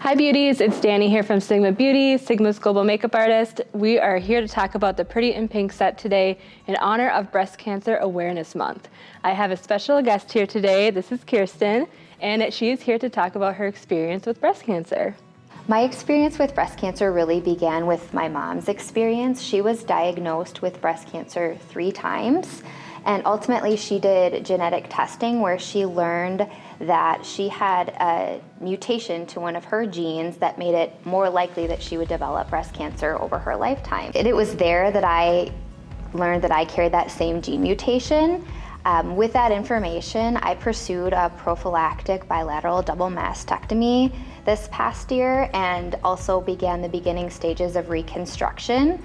Hi beauties, it's Dani here from Sigma Beauty, Sigma's global makeup artist. We are here to talk about the Pretty in Pink set today in honor of Breast Cancer Awareness Month. I have a special guest here today. This is Kirsten, and she is here to talk about her experience with breast cancer. My experience with breast cancer really began with my mom's experience. She was diagnosed with breast cancer 3 times, and ultimately she did genetic testing where she learned that she had a mutation to one of her genes that made it more likely that she would develop breast cancer over her lifetime. And it was there that I learned that I carried that same gene mutation. With that information, I pursued a prophylactic bilateral double mastectomy this past year and also began the beginning stages of reconstruction.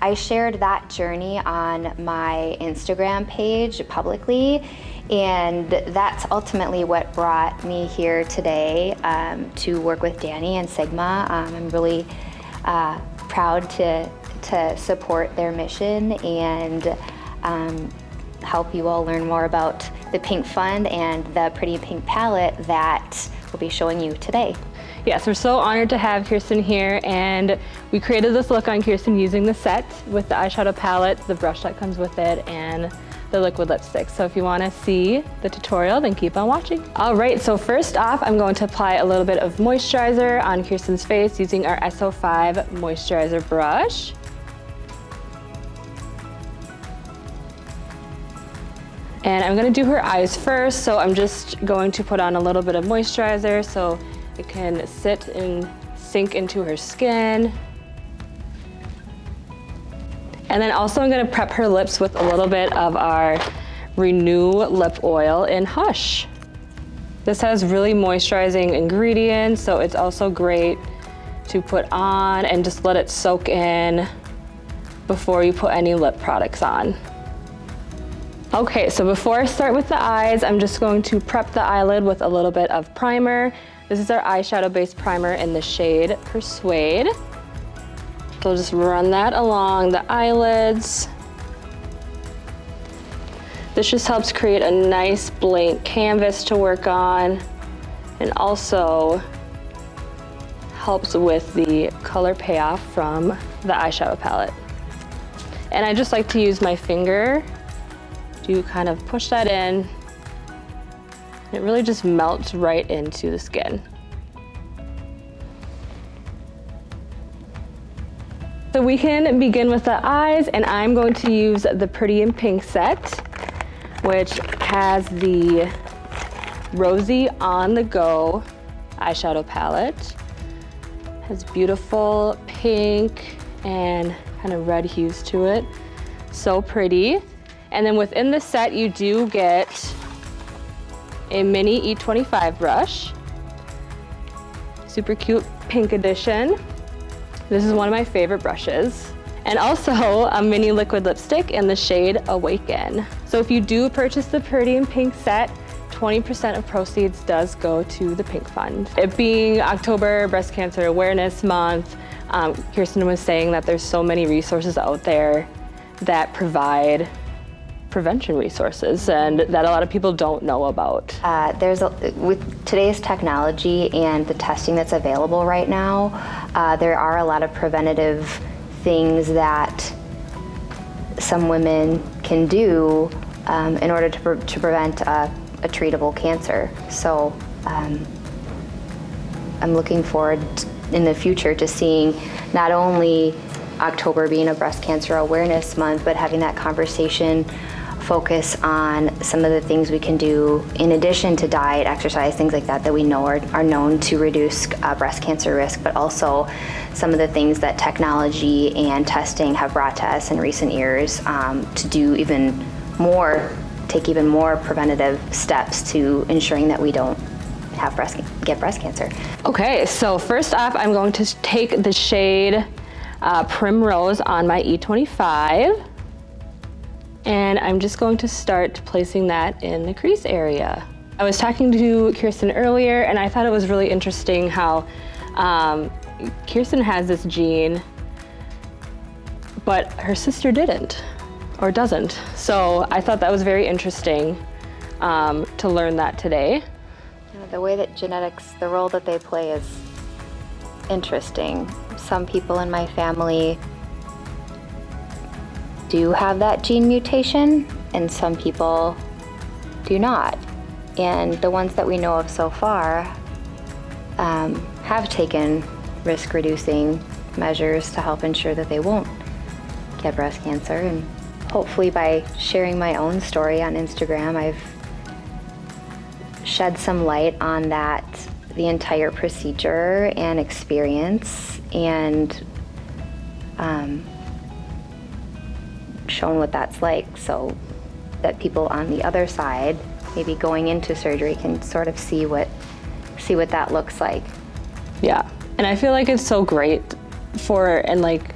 I shared that journey on my Instagram page publicly, and that's ultimately what brought me here today to work with Dani and Sigma. I'm really proud to support their mission and help you all learn more about the Pink Fund and the Pretty Pink palette that we'll be showing you today. Yes, we're so honored to have Kirsten here, and we created this look on Kirsten using the set with the eyeshadow palette, the brush that comes with it, and the liquid lipstick. So if you want to see the tutorial, then keep on watching. All right, so first off, I'm going to apply a little bit of moisturizer on Kirsten's face using our SO5 moisturizer brush. And I'm gonna do her eyes first, so I'm just going to put on a little bit of moisturizer so it can sit and sink into her skin. And then also I'm gonna prep her lips with a little bit of our Renew Lip Oil in Hush. This has really moisturizing ingredients, so it's also great to put on and just let it soak in before you put any lip products on. Okay, so before I start with the eyes, I'm just going to prep the eyelid with a little bit of primer. This is our eyeshadow-based primer in the shade Persuade. So I'll just run that along the eyelids. This just helps create a nice blank canvas to work on, and also helps with the color payoff from the eyeshadow palette. And I just like to use my finger to kind of push that in. It really just melts right into the skin. So we can begin with the eyes, and I'm going to use the Pretty in Pink set, which has the Rosy On The Go eyeshadow palette. Has beautiful pink and kind of red hues to it. So pretty. And then within the set, you do get a mini E25 brush. Super cute pink edition. This is one of my favorite brushes. And also a mini liquid lipstick in the shade Awaken. So if you do purchase the Pretty in Pink set, 20% of proceeds does go to the Pink Fund. It being October Breast Cancer Awareness Month, Kirsten was saying that there's so many resources out there that provide prevention resources and that a lot of people don't know about. With today's technology and the testing that's available right now, there are a lot of preventative things that some women can do in order to prevent a treatable cancer. So I'm looking forward in the future to seeing not only October being a Breast Cancer Awareness Month, but having that conversation focus on some of the things we can do in addition to diet, exercise, things like that we know are known to reduce breast cancer risk, but also some of the things that technology and testing have brought to us in recent years to do even more, take even more preventative steps to ensuring that we don't have get breast cancer. Okay, so first off, I'm going to take the shade Primrose on my E25. And I'm just going to start placing that in the crease area. I was talking to Kirsten earlier, and I thought it was really interesting how Kirsten has this gene, but her sister didn't, or doesn't. So I thought that was very interesting to learn that today. The way that genetics, the role that they play is interesting. Some people in my family do have that gene mutation, and some people do not. And the ones that we know of so far have taken risk-reducing measures to help ensure that they won't get breast cancer. And hopefully by sharing my own story on Instagram, I've shed some light on that, the entire procedure and experience, and shown what that's like, so that people on the other side, maybe going into surgery, can sort of see what that looks like. Yeah, and I feel like it's so great and like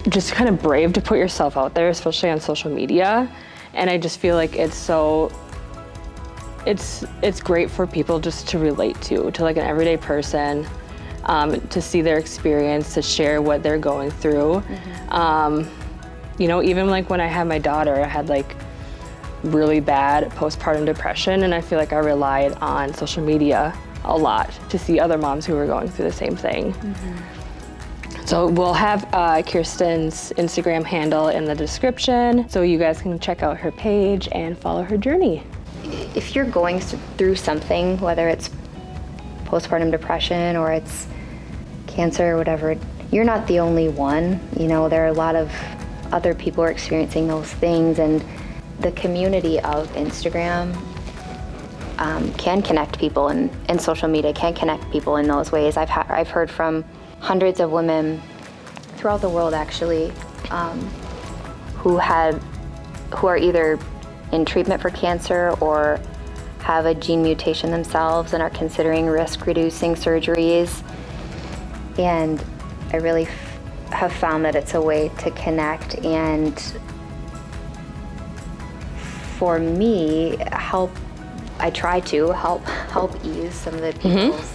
just kind of brave to put yourself out there, especially on social media. And I just feel like it's great for people just to relate to like an everyday person, to see their experience, to share what they're going through. You know, even like when I had my daughter, I had like really bad postpartum depression, and I feel like I relied on social media a lot to see other moms who were going through the same thing. So we'll have Kirsten's Instagram handle in the description, so you guys can check out her page and follow her journey. If you're going through something, whether it's postpartum depression or it's cancer or whatever, you're not the only one. You know, there are a lot of other people who are experiencing those things, and the community of Instagram can connect people, and social media can connect people in those ways. I've heard from hundreds of women throughout the world, actually, who are either in treatment for cancer or have a gene mutation themselves and are considering risk-reducing surgeries. And I really have found that it's a way to connect, and for me, I try to help ease some of the people's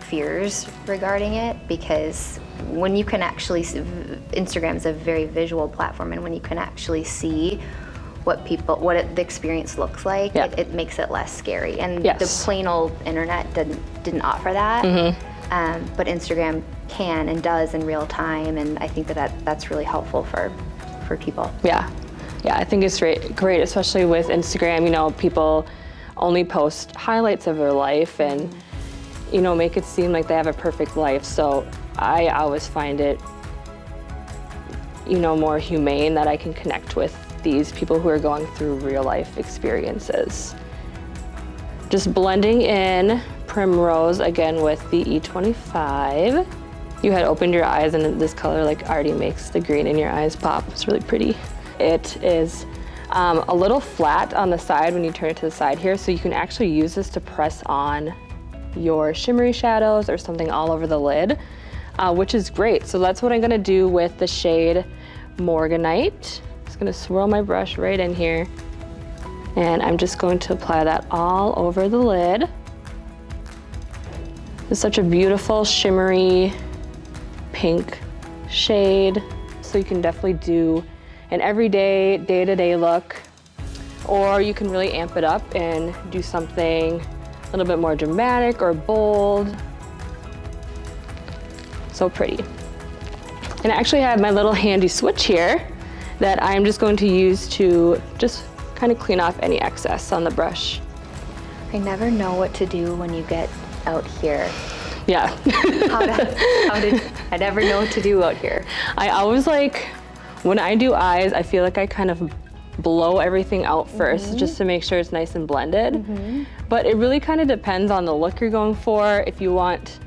fears regarding it, because when you can actually see, Instagram is a very visual platform, and when you can actually see what the experience looks like, it makes it less scary. And the plain old internet didn't offer that, but Instagram can and does in real time, and I think that's really helpful for people. Yeah, I think it's great, especially with Instagram. You know, people only post highlights of their life and you know, make it seem like they have a perfect life. So I always find it, you know, more humane that I can connect with these people who are going through real life experiences. Just blending in Primrose again with the E25. You had opened your eyes and this color like already makes the green in your eyes pop. It's really pretty. It is a little flat on the side when you turn it to the side here, so you can actually use this to press on your shimmery shadows or something all over the lid, which is great. So that's what I'm gonna do with the shade Morganite. Just gonna swirl my brush right in here, and I'm just going to apply that all over the lid. It's such a beautiful shimmery pink shade, so you can definitely do an everyday, day-to-day look, or you can really amp it up and do something a little bit more dramatic or bold. So pretty. And I actually have my little handy switch here that I'm just going to use to just kind of clean off any excess on the brush. I never know what to do when you get out here. Yeah. I never know what to do out here. I always like, when I do eyes, I feel like I kind of blow everything out first just to make sure it's nice and blended. But it really kind of depends on the look you're going for. If you want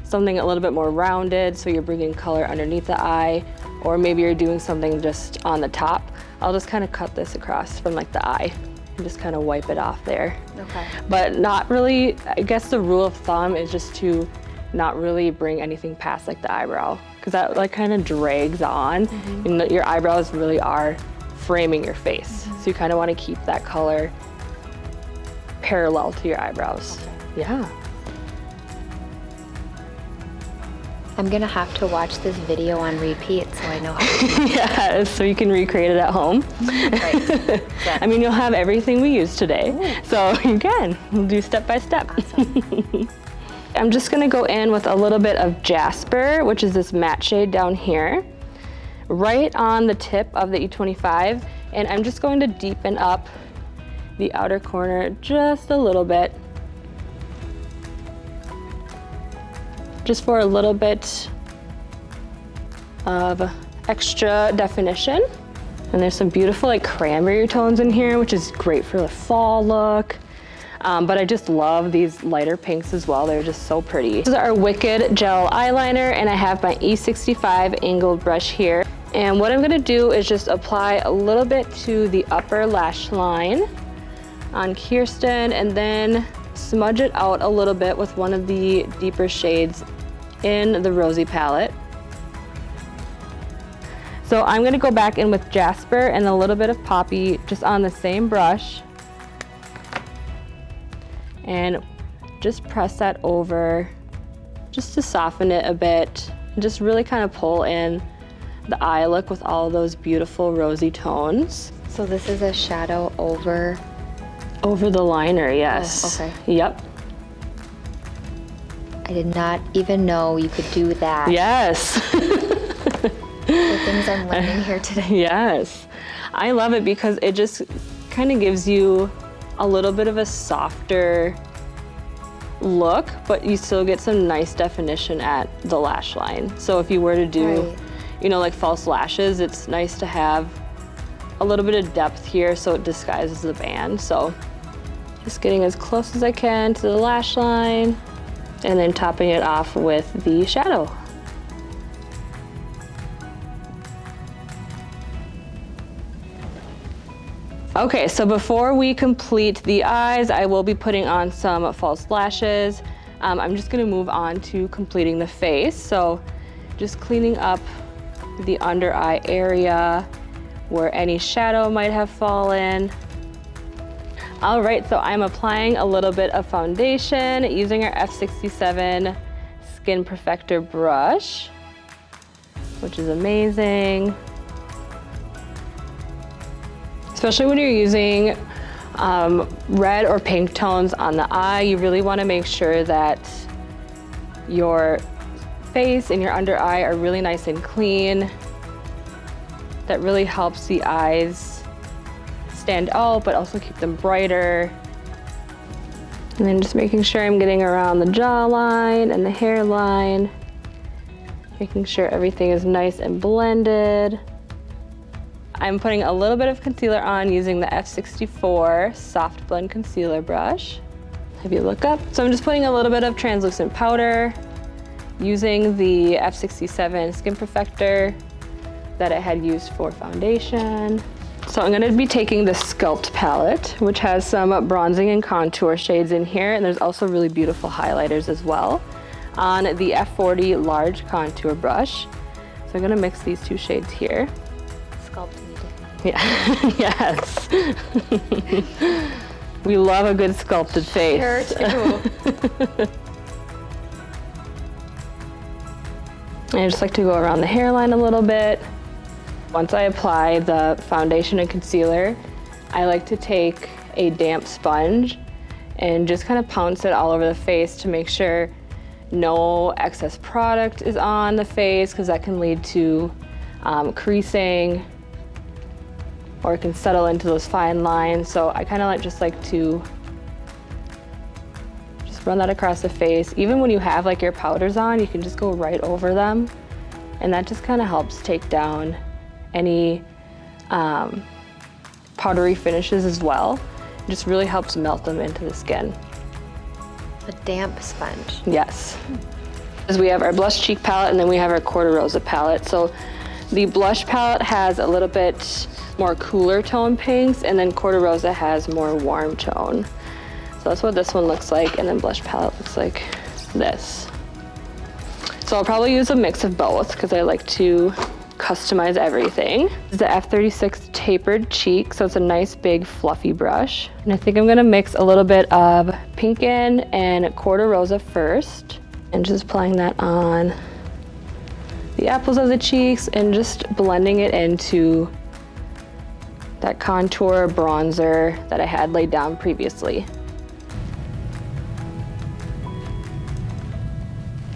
something a little bit more rounded, so you're bringing color underneath the eye, or maybe you're doing something just on the top, I'll just kind of cut this across from like the eye and just kind of wipe it off there. Okay. But not really, I guess the rule of thumb is just to not really bring anything past like the eyebrow, because that like kind of drags on. And your eyebrows really are framing your face. So you kind of want to keep that color parallel to your eyebrows. Okay. Yeah. I'm gonna have to watch this video on repeat so I know how to yeah, so you can recreate it at home. Right. I mean, you'll have everything we used today. So you can. We'll do step by step. Awesome. I'm just gonna go in with a little bit of Jasper, which is this matte shade down here, right on the tip of the E25, and I'm just going to deepen up the outer corner just a little bit, just for a little bit of extra definition. And there's some beautiful like cranberry tones in here, which is great for the fall look. But I just love these lighter pinks as well. They're just so pretty. This is our Wicked Gel Eyeliner, and I have my E65 angled brush here. And what I'm gonna do is just apply a little bit to the upper lash line on Kirsten, and then smudge it out a little bit with one of the deeper shades in the Rosy palette. So I'm gonna go back in with Jasper and a little bit of Poppy just on the same brush, and just press that over just to soften it a bit and just really kind of pull in the eye look with all those beautiful rosy tones. So this is a shadow over the liner, yes. Oh, okay. Yep. I did not even know you could do that. Yes. The things I'm learning here today. Yes. I love it because it just kind of gives you a little bit of a softer look, but you still get some nice definition at the lash line. So if you were to do, Right. you know, like false lashes, it's nice to have a little bit of depth here so it disguises the band. So just getting as close as I can to the lash line and then topping it off with the shadow. Okay, so before we complete the eyes, I will be putting on some false lashes. I'm just gonna move on to completing the face. So just cleaning up the under eye area where any shadow might have fallen. All right, so I'm applying a little bit of foundation using our F67 Skin Perfector brush, which is amazing. Especially when you're using red or pink tones on the eye, you really want to make sure that your face and your under eye are really nice and clean. That really helps the eyes stand out, but also keep them brighter. And then just making sure I'm getting around the jawline and the hairline, making sure everything is nice and blended. I'm putting a little bit of concealer on using the F64 Soft Blend Concealer brush. Have you look up? So I'm just putting a little bit of translucent powder using the F67 Skin Perfector that I had used for foundation. So I'm gonna be taking the Sculpt palette, which has some bronzing and contour shades in here, and there's also really beautiful highlighters as well, on the F40 large contour brush. So I'm gonna mix these two shades here. Sculpt me. Yeah, yes. We love a good sculpted face. Sure too. I just like to go around the hairline a little bit. Once I apply the foundation and concealer, I like to take a damp sponge and just kind of pounce it all over the face to make sure no excess product is on the face, because that can lead to creasing, or it can settle into those fine lines. So I kind of just like to just run that across the face. Even when you have like your powders on, you can just go right over them, and that just kind of helps take down any powdery finishes as well. It just really helps melt them into the skin. A damp sponge. Yes. As we have our blush cheek palette, and then we have our Quarter Rosa palette. So the blush palette has a little bit more cooler tone pinks, and then Quarter Rosa has more warm tone. So that's what this one looks like, and then blush palette looks like this. So I'll probably use a mix of both because I like to customize everything. This is the F36 Tapered Cheek, so it's a nice big fluffy brush. And I think I'm gonna mix a little bit of Pinkin and Quarter Rosa first, and just applying that on the apples of the cheeks and just blending it into that contour bronzer that I had laid down previously.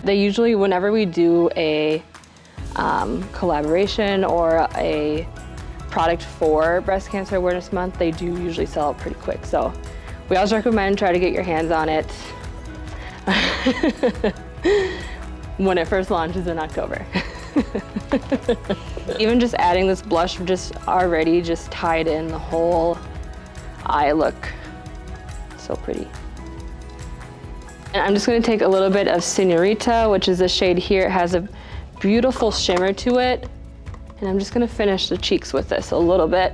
They usually, whenever we do a collaboration or a product for Breast Cancer Awareness Month, they do usually sell out pretty quick. So we always recommend try to get your hands on it when it first launches in October. Even just adding this blush just already just tied in the whole eye look. So pretty. And I'm just gonna take a little bit of Senorita, which is the shade here. It has a beautiful shimmer to it. And I'm just gonna finish the cheeks with this a little bit,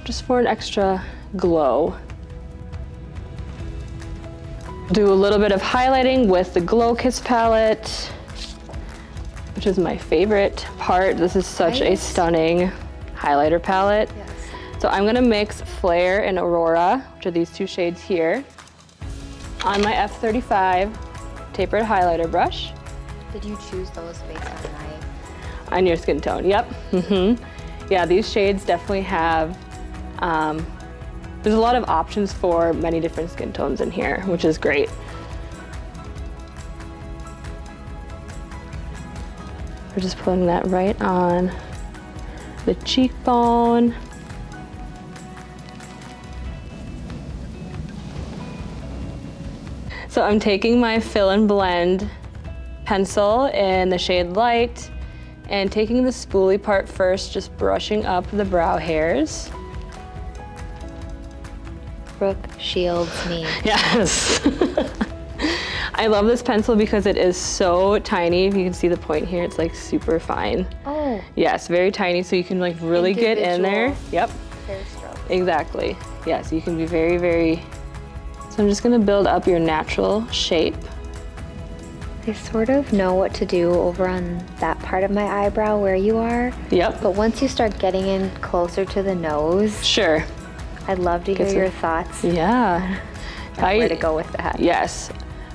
just for an extra glow. Do a little bit of highlighting with the Glow Kiss palette, which is my favorite part. This is such a stunning highlighter palette. Yes. So I'm gonna mix Flare and Aurora, which are these two shades here, on my F35 tapered highlighter brush. Did you choose those based On your skin tone, yep. Yeah, these shades definitely have, there's a lot of options for many different skin tones in here, which is great. We're just putting that right on the cheekbone. So I'm taking my Fill and Blend pencil in the shade Light and taking the spoolie part first, just brushing up the brow hairs. Brooke shields me. Yes. I love this pencil because it is so tiny. If you can see the point here, it's like super fine. Oh. Yes, very tiny, so you can like really get in there. Yep. Hair stroke. Exactly. Yes, you can be very, very. So I'm just gonna build up your natural shape. I sort of know what to do over on that part of my eyebrow where you are. Yep. But once you start getting in closer to the nose, Sure. I'd love to hear your thoughts. Yeah. Where to go with that. Yes.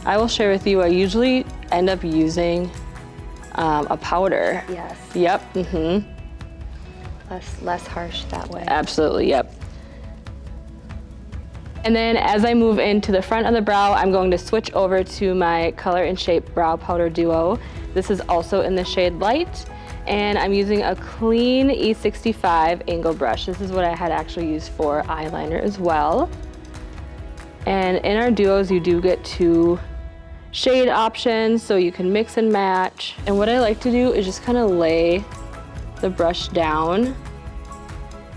I will share with you, I usually end up using a powder. Yes. Yep. Less harsh that way. Absolutely, yep. And then as I move into the front of the brow, I'm going to switch over to my Color and Shape Brow Powder Duo. This is also in the shade Light, and I'm using a clean E65 angle brush. This is what I had actually used for eyeliner as well. And in our duos, you do get 2 shade options, so you can mix and match. And what I like to do is just kind of lay the brush down,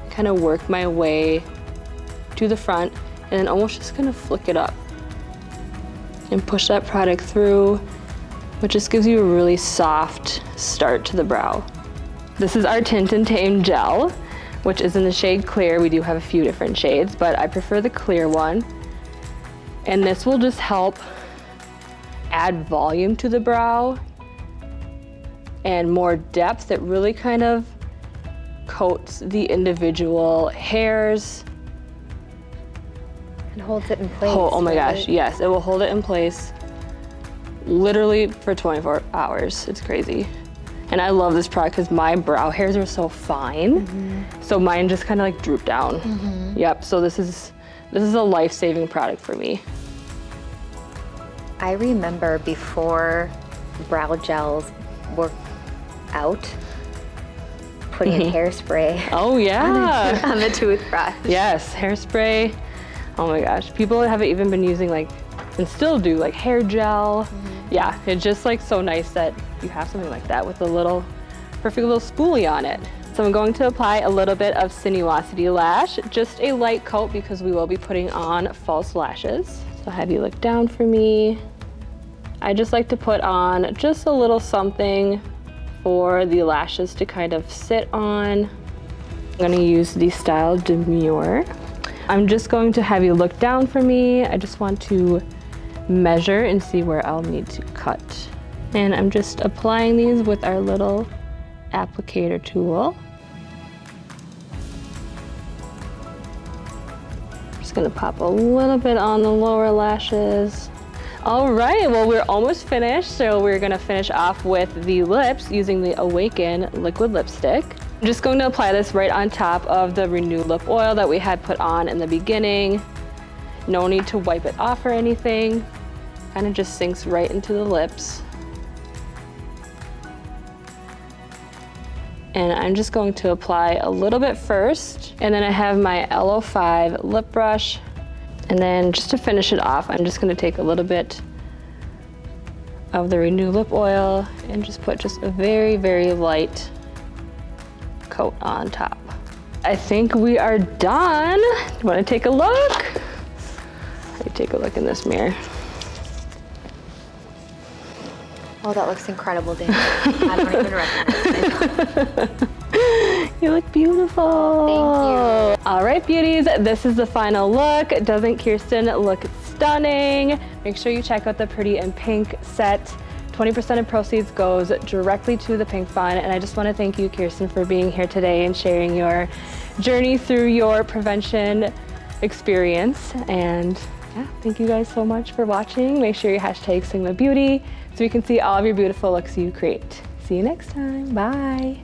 kind of work my way to the front, and then almost just kind of flick it up and push that product through, which just gives you a really soft start to the brow. This is our Tint Tame Gel, which is in the shade Clear. We do have a few different shades, but I prefer the clear one. And this will just help add volume to the brow and more depth. It really kind of coats the individual hairs. And holds it in place. Oh my right? gosh, yes, it will hold it in place literally for 24 hours. It's crazy. And I love this product because my brow hairs are so fine. So mine just kind of like droop down. Yep, so this is a life-saving product for me. I remember before brow gels were out, putting in hairspray Oh yeah. on the toothbrush. Yes, hairspray. Oh my gosh, people have even been using like, and still do like hair gel. Yeah, it's just like so nice that you have something like that with a little, perfect little spoolie on it. So I'm going to apply a little bit of Sinuosity Lash, just a light coat because we will be putting on false lashes. So have you look down for me. I just like to put on just a little something for the lashes to kind of sit on. I'm gonna use the Style Demure. I'm just going to have you look down for me. I just want to measure and see where I'll need to cut. And I'm just applying these with our little applicator tool. Just gonna pop a little bit on the lower lashes. All right, well, we're almost finished. So we're gonna finish off with the lips using the Awaken liquid lipstick. I'm just going to apply this right on top of the Renew lip oil that we had put on in the beginning. No need to wipe it off or anything. kind of just sinks right into the lips. And I'm just going to apply a little bit first. And then I have my LO5 lip brush. And then just to finish it off, I'm just gonna take a little bit of the Renew lip oil and just put just a very, very light coat on top. I think we are done. You wanna take a look? Let me take a look in this mirror. Oh, that looks incredible, Dani. I don't even recognize it. You look beautiful. Thank you. All right, beauties, this is the final look. Doesn't Kirsten look stunning? Make sure you check out the Pretty in Pink set. 20% of proceeds goes directly to the Pink Fund. And I just want to thank you, Kirsten, for being here today and sharing your journey through your prevention experience. And yeah, thank you guys so much for watching. Make sure you hashtag Sigma Beauty so we can see all of your beautiful looks you create. See you next time. Bye.